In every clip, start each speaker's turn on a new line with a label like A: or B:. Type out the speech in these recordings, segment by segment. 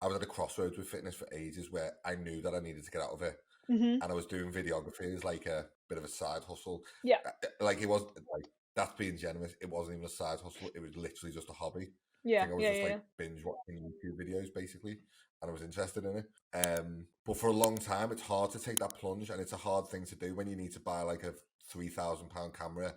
A: I was at a crossroads with fitness for ages where I knew that I needed to get out of it.
B: Mm-hmm.
A: And I was doing videography as like a bit of a side hustle.
B: Yeah.
A: Like it was like, that's being generous. It wasn't even a side hustle. It was literally just a hobby. I
B: Yeah.
A: think I was
B: Yeah.
A: just
B: Yeah.
A: like binge watching YouTube videos basically, and I was interested in it. But for a long time, it's hard to take that plunge, and it's a hard thing to do when you need to buy like a £3,000 camera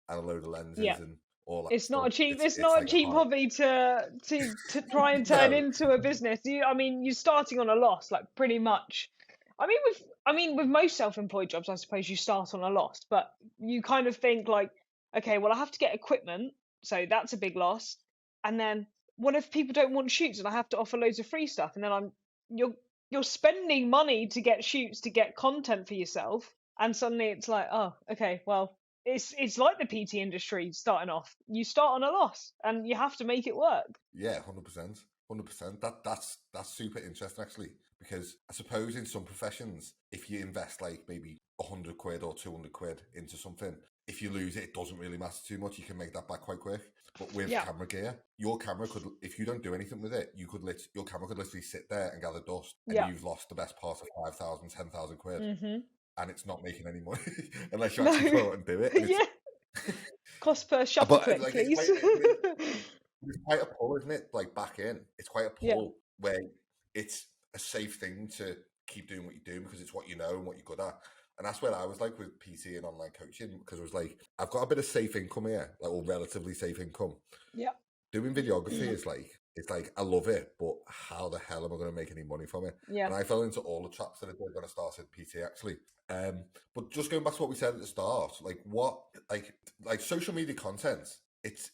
A: and a load of lenses
B: Yeah.
A: and all that
B: It's not a
A: stuff.
B: cheap. It's
A: It's
B: not a
A: like
B: cheap
A: hard.
B: hobby to try and turn
A: No,
B: into a business. I mean, you're starting on a loss, like pretty much. I mean, with most self-employed jobs, I suppose you start on a loss, but you kind of think like, okay, well, I have to get equipment, so that's a big loss. And then what if people don't want shoots, and I have to offer loads of free stuff, and then you're spending money to get shoots, to get content for yourself, and suddenly it's like, oh, okay, well, it's like the PT industry starting off. You start on a loss, and you have to make it work.
A: yeah, 100%, 100%. That's super interesting actually, because I suppose in some professions, if you invest like maybe £100 or £200 into something, if you lose it, it doesn't really matter too much. You can make that back quite quick. But with
B: Yeah.
A: camera gear, your camera could, if you don't do anything with it, your camera could literally sit there and gather dust, and
B: Yeah.
A: you've lost the best part of 5,000, 10,000 quid,
B: Mm-hmm.
A: and it's not making any money unless you
B: No.
A: actually go out and do it. And it's,
B: Yeah. Cost per shutter
A: but
B: click,
A: like
B: please.
A: it's quite a pull, isn't it? Like back in, it's quite a
B: Yeah.
A: pull where it's a safe thing to keep doing what you're doing because it's what you know and what you're good at. And that's where I was like with PT and online coaching, because I was like, I've got a bit of safe income here, like, or relatively safe income.
B: Yeah.
A: Doing videography is like, it's like, I love it, but how the hell am I going to make any money from it?
B: Yeah.
A: And I fell into all the traps that I did when I started PT actually. But just going back to what we said at the start, like what, like social media content, it's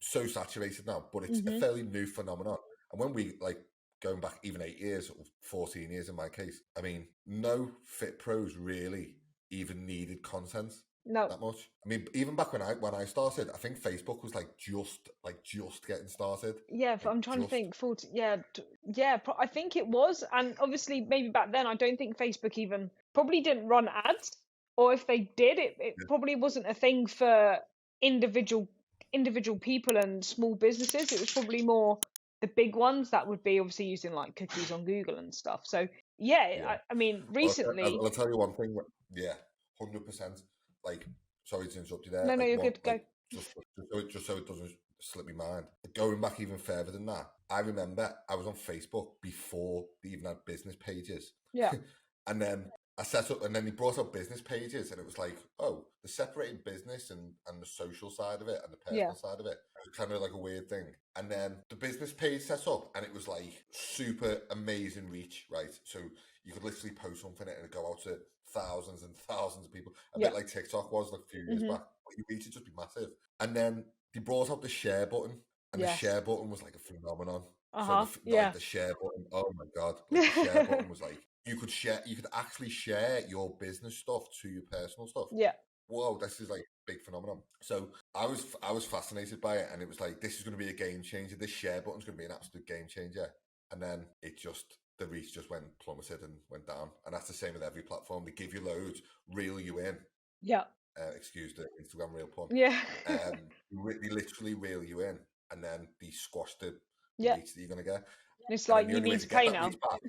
A: so saturated now, but it's a fairly new phenomenon. And when we like going back even 8 years or 14 years in my case, I mean, no fit pros really even needed content
B: No.
A: that much. I mean, even back when I started, I think Facebook was like just getting started.
B: Yeah,
A: Like
B: I'm trying to
A: just
B: think. 40, yeah, yeah. I think it was, and obviously maybe back then I don't think Facebook even probably didn't run ads, or if they did, it probably wasn't a thing for individual people and small businesses. It was probably more the big ones that would be obviously using like cookies on Google and stuff. So yeah,
A: yeah.
B: I mean
A: Well,
B: recently.
A: I'll tell you one thing. Yeah, 100%. Like, sorry to interrupt you there.
B: No, no,
A: Like
B: you're
A: one,
B: good. Go.
A: like just so it doesn't slip my mind. Going back even further than that, I remember I was on Facebook before they even had business pages.
B: Yeah.
A: And then I set up, and then they brought up business pages, and it was like, oh, the separating business and the social side of it and the
B: Yeah.
A: personal side of it. It was kind of like a weird thing. And then the business page set up, and it was like super amazing reach, right? So you could literally post something and it'd go out to thousands and thousands of people. A
B: Yeah.
A: bit like TikTok was like a few years back. But your reach would just be massive. And then they brought up the share button, and the
B: Yes.
A: share button was like a phenomenon.
B: Uh-huh.
A: So
B: Yeah.
A: like the share button, oh my god, like the share button was like you could actually share your business stuff to your personal stuff.
B: Yeah.
A: Whoa, this is like a big phenomenon. So I was fascinated by it, and it was like, this is going to be a game changer. This share button's going to be an absolute game changer. And then the reach just plummeted and went down. And that's the same with every platform. They give you loads, reel you in.
B: Yeah.
A: Excuse the Instagram reel pun.
B: Yeah.
A: They literally reel you in, and then they squash the
B: Yeah.
A: reach that you're going to get.
B: And it's
A: And
B: like
A: then the
B: you
A: only way
B: need
A: to
B: to
A: get
B: pay
A: that
B: now.
A: reach back,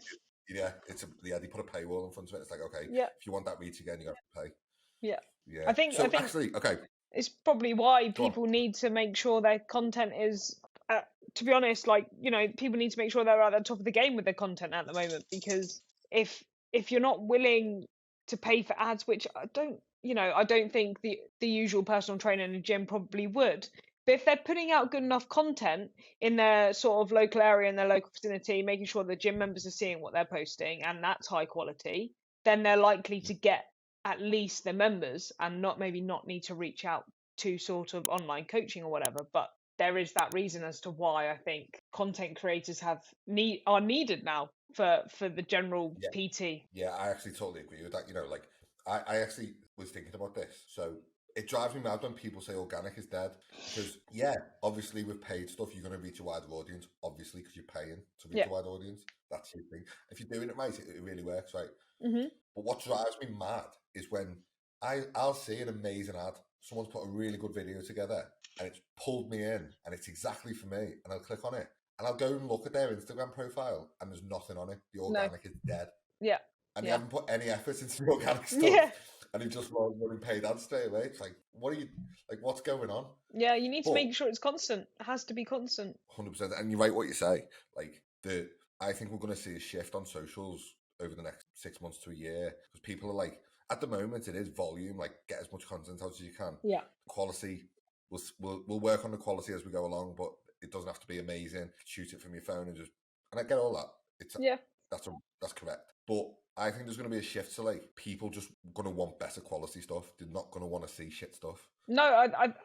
A: they put a paywall in front of it. It's like, okay,
B: Yeah.
A: if you want that reach again, you have to pay.
B: Yeah.
A: Yeah.
B: I think
A: Actually, okay,
B: it's probably why
A: go on.
B: people need to make sure their content is to be honest, like, people need to make sure they're at the top of the game with their content at the moment, because if you're not willing to pay for ads, which I don't think the usual personal trainer in a gym probably would, but if they're putting out good enough content in their sort of local area, in their local vicinity, making sure the gym members are seeing what they're posting and that's high quality, then they're likely to get at least their members and not need to reach out to sort of online coaching or whatever. But there is that reason as to why I think content creators are needed now for the general PT.
A: Yeah, I actually totally agree with that. Like I actually was thinking about this. So it drives me mad when people say organic is dead, because obviously with paid stuff you're going to reach a wider audience, obviously, because you're paying to reach a wider audience. That's your thing. If you're doing it right, it really works, right? But what drives me mad is when I'll see an amazing ad, someone's put a really good video together, and it's pulled me in, and it's exactly for me, and I'll click on it, and I'll go and look at their Instagram profile, and there's nothing on it. The
B: No.
A: organic is dead,
B: Yeah.
A: and they
B: Yeah.
A: haven't put any effort into the organic stuff.
B: Yeah.
A: And he just running paid ads straight away. It's like, what are you like? What's going on?
B: Yeah, you need to
A: But-
B: make sure it's constant. It has to be constant.
A: 100%. And you're right what you say. Like I think we're going to see a shift on socials over the next 6 months to a year, because people are like, at the moment it is volume, like get as much content out as you can.
B: Yeah.
A: Quality, we'll work on the quality as we go along, but it doesn't have to be amazing. Shoot it from your phone and I get all that.
B: Yeah.
A: That's correct. But I think there's going to be a shift to like people just going to want better quality stuff. They're not going to want to see shit stuff.
B: No,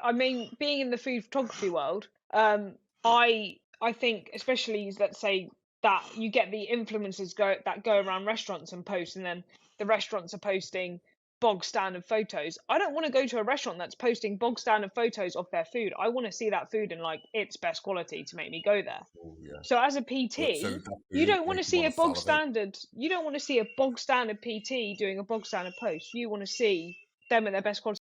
B: I mean, being in the food photography world, I think, especially, let's say that you get the influencers that go around restaurants and post, and then the restaurants are posting bog standard photos. I don't want to go to a restaurant that's posting bog standard photos of their food. I want to see that food in like its best quality to make me go there.
A: Oh, yeah.
B: So as a PT, you don't want to see a bog standard. You don't want to see a bog standard PT doing a bog standard post. You want to see them at their best quality.